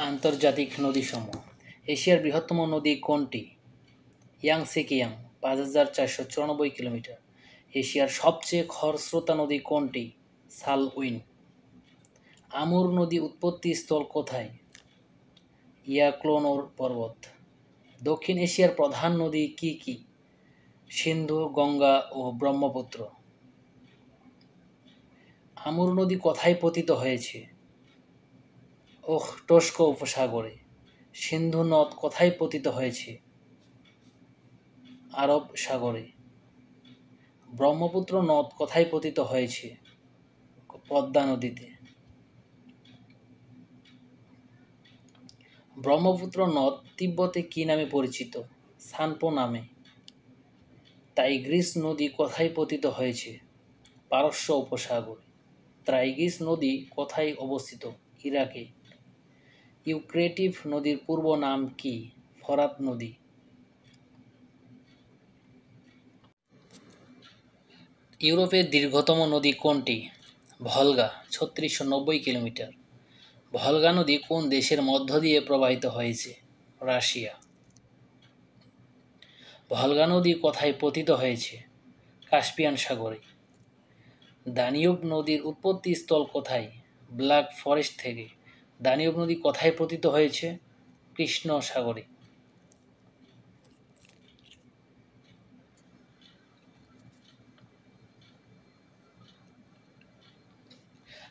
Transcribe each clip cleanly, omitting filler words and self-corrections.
আন্তর্জাতিক নদীসমূহ। এশিয়ার বৃহত্তম নদী কোনটি? ইয়াংসেকিয়াং ৫,৪৯৪ কিলোমিটার। এশিয়ার সবচেয়ে খরস্রোতা নদী কোনটি? সালউইন। আমুর নদী উৎপত্তি স্থল কোথায়? ইয়াক্লোনোর পর্বত। দক্ষিণ এশিয়ার প্রধান নদী কি কি? সিন্ধু, গঙ্গা ও ব্রহ্মপুত্র। আমুর নদী কোথায় পতিত হয়েছে? ওখটস্ক উপসাগরে। সিন্ধু নদ কোথায় পতিত হয়েছে? আরব সাগরে। ব্রহ্মপুত্র নদ কোথায় পতিত হয়েছে? পদ্মা নদীতে। ব্রহ্মপুত্র নদ তিব্বতে কি নামে পরিচিত? সানপো নামে। টাইগ্রিস নদী কোথায় পতিত হয়েছে? পারস্য উপসাগরে। ত্রাইগ্রিস নদী কোথায় অবস্থিত? ইরাকে। ইউক্রেটিভ নদীর পূর্ব নাম কি? ফরাত নদী। ইউরোপের দীর্ঘতম নদী কোনটি? ভলগা ৩৬৯০ কিলোমিটার। ভলগা নদী কোন দেশের মধ্য দিয়ে প্রবাহিত হয়েছে? রাশিয়া। ভলগা নদী কোথায় পতিত হয়েছে? কাস্পিয়ান সাগরে। দানিউব নদীর উৎপত্তি স্থল কোথায়? ব্ল্যাক ফরেস্ট থেকে। দানিউব নদী কোথায় পতিত হয়েছে? কৃষ্ণ সাগরে।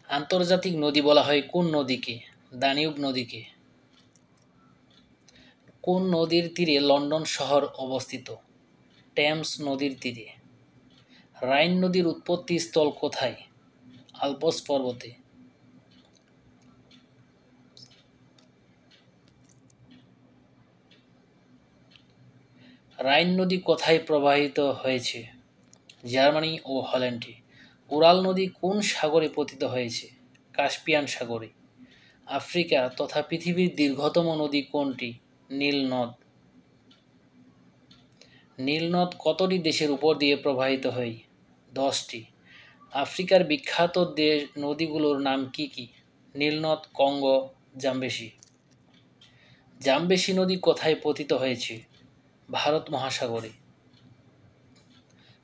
আন্তর্জাতিক নদী বলা হয় কোন নদীকে? দানিউব নদীকে। কোন নদীর তীরে লন্ডন শহর অবস্থিত? টেমস নদীর তীরে। রাইন নদীর উৎপত্তি স্থল কোথায়? আল্পস পর্বতে। রাইন নদী কোথায় প্রবাহিত হয়েছে? জার্মানি ও হল্যান্ডে। উরাল নদী কোন সাগরে পতিত হয়েছে? কাস্পিয়ান সাগরে। আফ্রিকা তথা পৃথিবীর দীর্ঘতম নদী কোনটি? নীল নদ। নীল নদ কতটি দেশের উপর দিয়ে প্রবাহিত হয়? 10টি। আফ্রিকার বিখ্যাত নদীগুলোর নাম কি কি? নীলনদ, কঙ্গো, জামবেসি। জামবেসি নদী কোথায় পতিত হয়েছে? ভারত মহাসাগরে।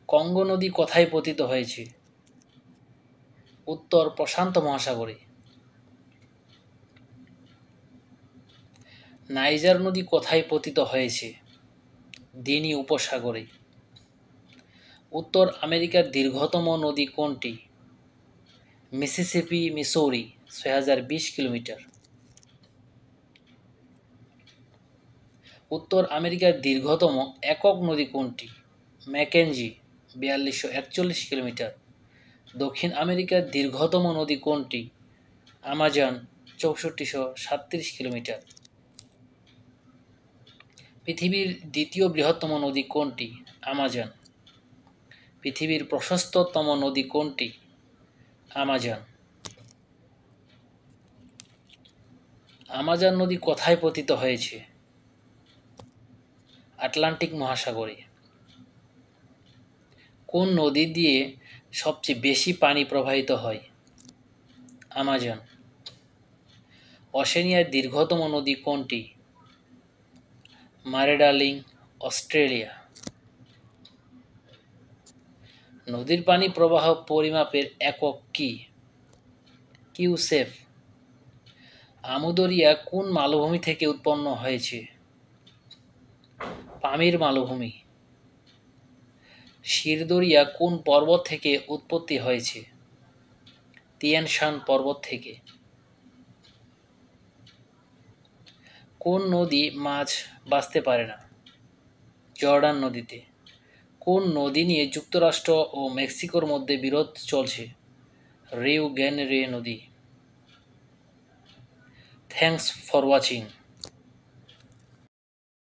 কঙ্গো নদী কোথায় পতিত হয়েছে? উত্তর প্রশান্ত মহাসাগরে। নাইজার নদী কোথায় পতিত হয়েছে? দিনি উপসাগরে। উত্তর আমেরিকার দীর্ঘতম নদী কোনটি? Mississippi, Missouri ৬০২০ kilometre. উত্তর আমেরিকার দীর্ঘতম একক নদী কোনটি? Mackenzie ৪২৪১ kilometre. দক্ষিণ আমেরিকার দীর্ঘতম নদী কোনটি? Amazon ৬৪৩৭ kilometre. পৃথিবীর দ্বিতীয় বৃহত্তম নদী কোনটি? আমাজন। পৃথিবীর প্রশস্ততম নদী কোনটি? আমাজন। আমাজন নদী কোথায় পতিত হয়েছে? আটলান্টিক মহাসাগরে। কোন নদী দিয়ে সবচেয়ে বেশি পানি প্রবাহিত হয়? আমাজন। ওশেনিয়ার দীর্ঘতম নদী কোনটি? মারে-ডার্লিং, অস্ট্রেলিয়া। নদীর পানি প্রবাহ পরিমাপের একক কি? কিউসেফ। আমুদরিয়া কোন মালভূমি থেকে উৎপন্ন হয়েছে? পামির মালভূমি। শিরদরিয়া কোন পর্বত থেকে উৎপত্তি হয়েছে? তিয়ান শান পর্বত থেকে। কোন নদী মাছ বাঁচতে পারে না? জর্ডান নদীতে। কোন নদী নিয়ে যুক্তরাষ্ট্র ও মেক্সিকোর মধ্যে বিরোধ চলছে? রিউ গ্রান্ডে নদী। Thanks for watching.